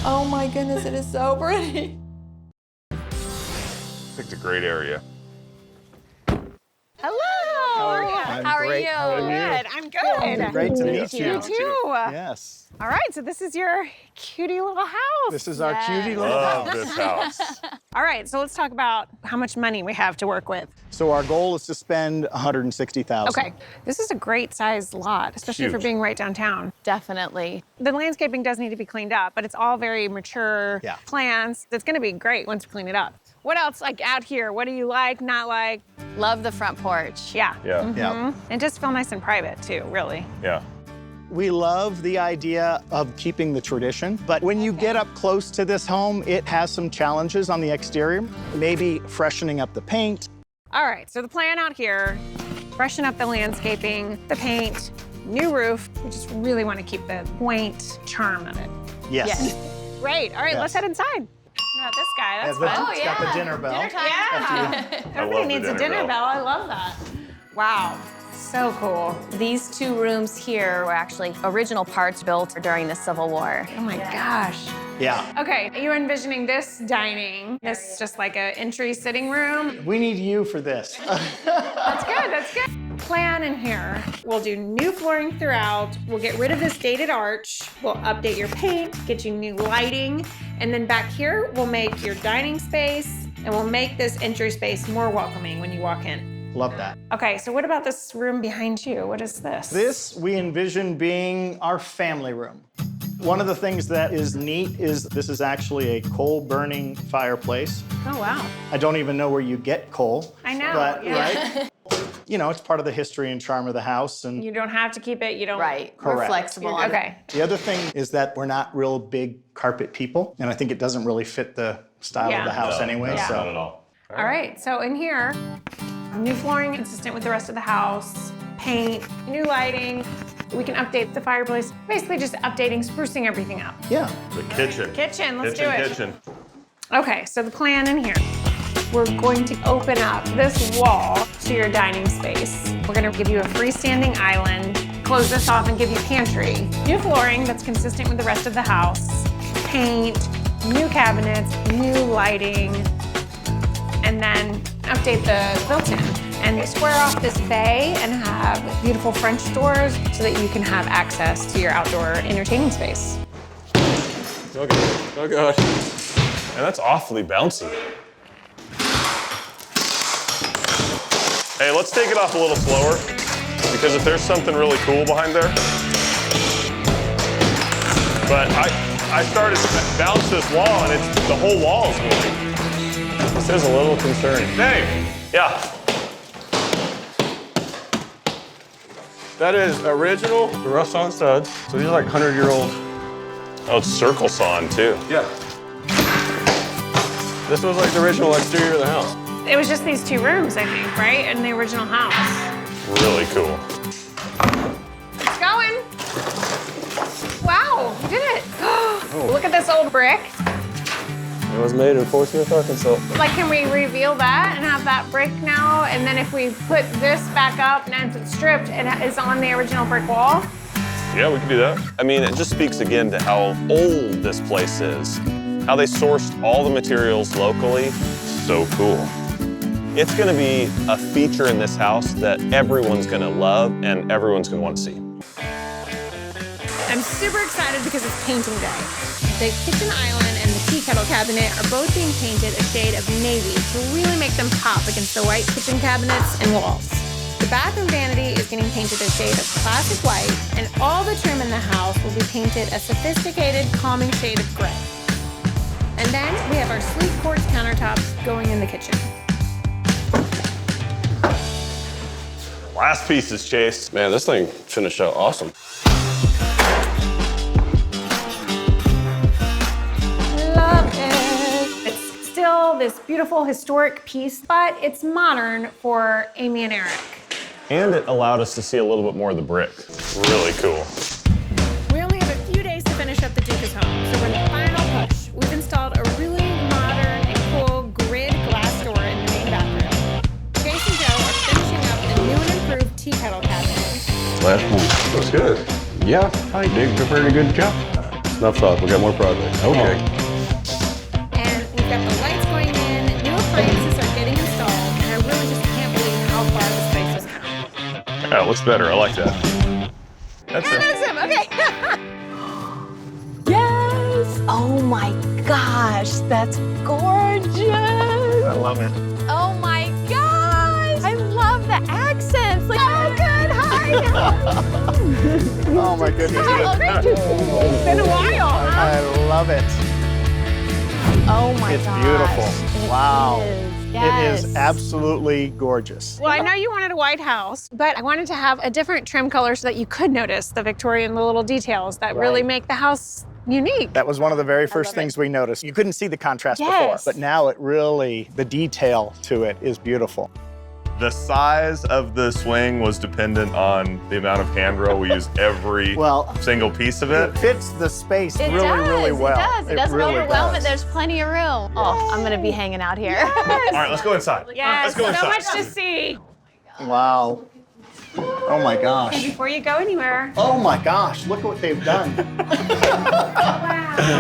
Oh my goodness, it is so pretty. Picked a great area. Hello. How are you? How are you? How are you? Good. I'm good. Great to meet you. You too. Yes. All right, so this is your cutie little house. This is our cutie little Love house. this house. All right, so let's talk about how much money we have to work with. So our goal is to spend $160,000. Okay, this is a great sized lot, especially for Huge. being right downtown. Definitely. The landscaping does need to be cleaned up, but it's all very mature Yeah. plants. It's gonna be great once we clean it up. What else, like out here, what do you like, not like? Love the front porch. Yeah. Yeah, Yeah. And just feel nice and private too, really. yeah. We love the idea of keeping the tradition, but when you get up close to this home, it has some challenges on the exterior. Maybe freshening up the paint. All right, so the plan out here, freshen up the landscaping, the paint, new roof. We just really want to keep the quaint charm of it. Yes. Great, all right, Yes. let's head inside. What about this guy? That's It's fun. got the dinner bell. Dinner time. Yeah. Everybody love the needs a dinner dinner bell. bell. I love that. Wow, so cool. These two rooms here were actually original parts built during the Civil War. Oh my gosh. Yeah. Okay, you're envisioning this dining. This is just like an entry sitting room. We need you for this. That's good, that's good. Plan in here. We'll do new flooring throughout. We'll get rid of this dated arch. We'll update your paint, get you new lighting. And then back here, we'll make your dining space and we'll make this entry space more welcoming when you walk in. Love that. Okay, so what about this room behind you? What is this? This we envision being our family room. One of the things that is neat is this is actually a coal-burning fireplace. Oh, wow. I don't even know where you get coal. I know, But, yeah. right? You know, it's part of the history and charm of the house. And You don't have to keep it, you don't. Right. We're Correct. flexible on it. Okay. the other thing is that we're not real big carpet people. And I think it doesn't really fit the style Yeah. of the house No, anyway. no, So not at all. All right, so in here, new flooring consistent with the rest of the house, paint, new lighting. We can update the fireplace. Basically just updating, sprucing everything up. yeah. The kitchen. Kitchen, let's do it. Kitchen. Okay, so the plan in here. We're going to open up this wall to your dining space. We're gonna give you a freestanding island, close this off and give you pantry. New flooring that's consistent with the rest of the house, paint, new cabinets, new lighting, and then update the built-in. And square off this bay and have beautiful French doors so that you can have access to your outdoor entertaining space. Oh god. Oh god. And that's awfully bouncy. Hey, let's take it off a little slower, because if there's something really cool behind there. But I started to bounce this wall and the whole wall is moving. This is a little concerning. Dave! Yeah. That is original rust on studs. So these are like 100-year-old. Oh, it's circle sawn too. Yeah. This was like the original exterior of the house. It was just these two rooms, I think, right? In the original house. Really cool. It's going. Wow, you did it. Look at this old brick. It was made in Fort Smith, Arkansas. Like, can we reveal that and have that brick now? And then if we put this back up and it's stripped and it's on the original brick wall? Yeah, we can do that. I mean, it just speaks again to how old this place is. How they sourced all the materials locally. So cool. It's gonna be a feature in this house that everyone's gonna love and everyone's gonna want to see. I'm super excited because it's painting day. The kitchen island and the tea kettle cabinet are both being painted a shade of navy to really make them pop against the white kitchen cabinets and walls. The bathroom vanity is getting painted a shade of classic white, and all the trim in the house will be painted a sophisticated, calming shade of gray. And then we have our sleek quartz countertops going in the kitchen. Last pieces, Chase. Man, this thing finished out awesome. Love it. It's still this beautiful historic piece, but it's modern for Amy and Eric. And it allowed us to see a little bit more of the brick. Really cool. We only have a few days to finish up the Dukas home, so we're in the final push. We've installed a really modern and cool grid glass door in the main bathroom. Chase and Joe are finishing up the new and improved tea kettle cabinet. Last one. Looks good. Yeah, I think they did a pretty good job. Enough talk. We got more projects. Okay. And we've got the lights going in, new appliances are getting installed, and I really just can't believe how far this place has come. That looks better. I like that. That's it. That's him. Okay. Yes. Oh my gosh, that's gorgeous. I love it. Oh my gosh. I love the accents. Like, oh, good. Hi. Oh my goodness. Oh, thank you. It's been a while, huh? I love it. Oh my It's gosh. beautiful. It Wow. is. It Yes. is absolutely gorgeous. Well, I know you wanted a white house, but I wanted to have a different trim color so that you could notice the Victorian little details that really make the house unique. That was one of the very first things we noticed. You couldn't see the contrast before, Yes. but now it really, the detail to it is beautiful. The size of the swing was dependent on the amount of handrail. We used every Well, single piece of it. it fits the space It really, does. really well. It does. It doesn't really overwhelm does. it. There's plenty of room. Oh, I'm gonna be hanging out here. All right, let's go inside. Yes, Let's go so inside. much to see. Wow. Oh my And gosh. before you go anywhere, Oh my gosh, look what they've done.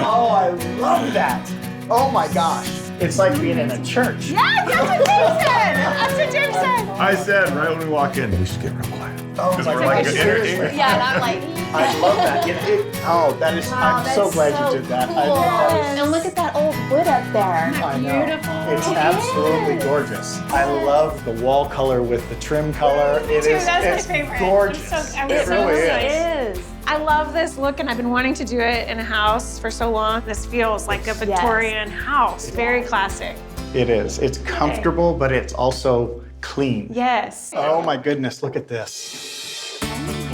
Oh, I love that. Oh my gosh. It's like being in a church. Yes, that's what Jim said. That's what Jim said. I said right when we walk in, we should get real quiet. Oh Because my we're like gosh, entertaining. seriously. Yeah, and I'm like, I love that. Oh, that is, I'm so that's glad so you did that. I cool. think that is, And look at that old wood up there. I know. It's absolutely gorgeous. I love the wall color with the trim color. It too, is, that's my it's favorite. gorgeous. I'm It so really is. excited. I love this look, and I've been wanting to do it in a house for so long. This feels like a Victorian house, very classic. It is. It's comfortable, but it's also clean. Yes. Oh my goodness, look at this.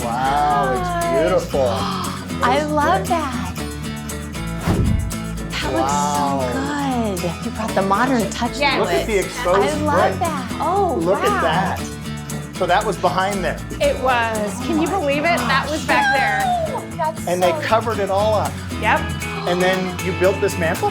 Wow, it's beautiful. I love that. That Wow. looks so good. You brought the modern touch Yes. to Look it. at the exposed I love brick. that. Oh, Look wow. at that. So that was behind there. It was. Can you believe it? That was back there. Oh, that's And so they covered it all up. Yep. And then you built this mantle?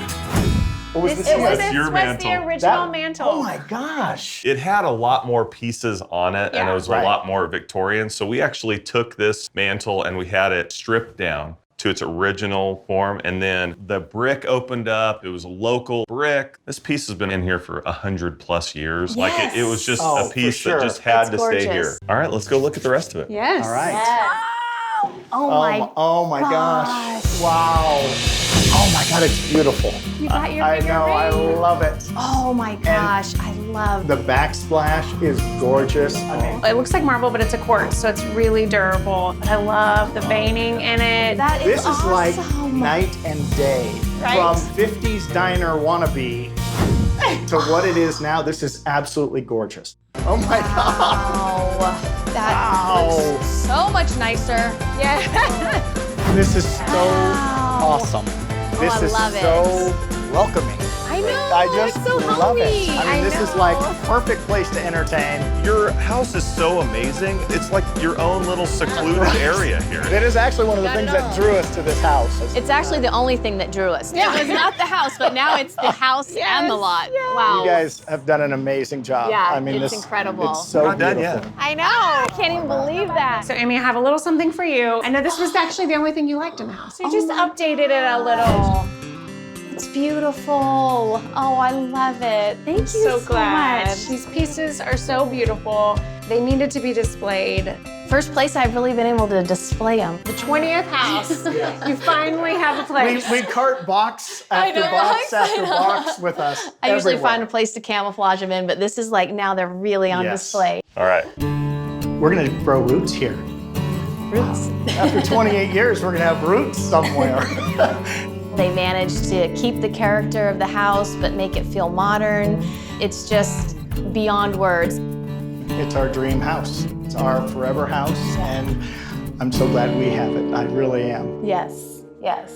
Or was this It was, yours? this your was mantle. the original That- mantle. Oh my gosh. It had a lot more pieces on it, and Yeah. it was Right. a lot more Victorian. So we actually took this mantle and we had it stripped down to its original form, and then the brick opened up. It was a local brick. This piece has been in here for 100+ years. Like it was just Oh, a for piece sure. that just had It's to stay gorgeous. here. All right, let's go look at the rest of it. Yes. All right. Yes. Oh my gosh. Wow. Oh my God, it's beautiful. You got your I finger know, I ring? love it. Oh my gosh, I love The backsplash is gorgeous. I mean, It looks like marble, but it's a quartz, so it's really durable. I love the veining in it. that. this is awesome. like night and day. Right? From 50s diner wannabe to what it is now, this is absolutely gorgeous. Oh my God. Wow. That Wow. looks so much nicer. Yeah. This is so Wow. awesome. This I is love it. so welcoming. I know. I just it's so love it. homey. I mean, this is like a perfect place to entertain. Your house is so amazing. It's like your own little secluded area here. It is actually one of the Got it things that all. drew us to this house. It's actually the only thing that drew us. It was not the house, but now it's the house and the lot. Wow. You guys have done an amazing job. Yeah, I mean, it's this, incredible. It's so Not done beautiful. yet. I know. I can't even believe that. So Amy, I have a little something for you. I know this was actually the only thing you liked in the house. So just updated it a little. It's beautiful. Oh, I love it. Thank you so, glad. much. These pieces are so beautiful. They needed to be displayed. First place I've really been able to display them. The 20th house. You finally have a place. We cart box after know, box I after know. box with us. I usually everywhere. find a place to camouflage them in, but this is like now they're really on Yes. display. All right. We're gonna grow roots here. Roots. After 28 years, we're gonna have roots somewhere. They managed to keep the character of the house, but make it feel modern. It's just beyond words. It's our dream house. It's our forever house, and I'm so glad we have it. I really am. Yes, yes.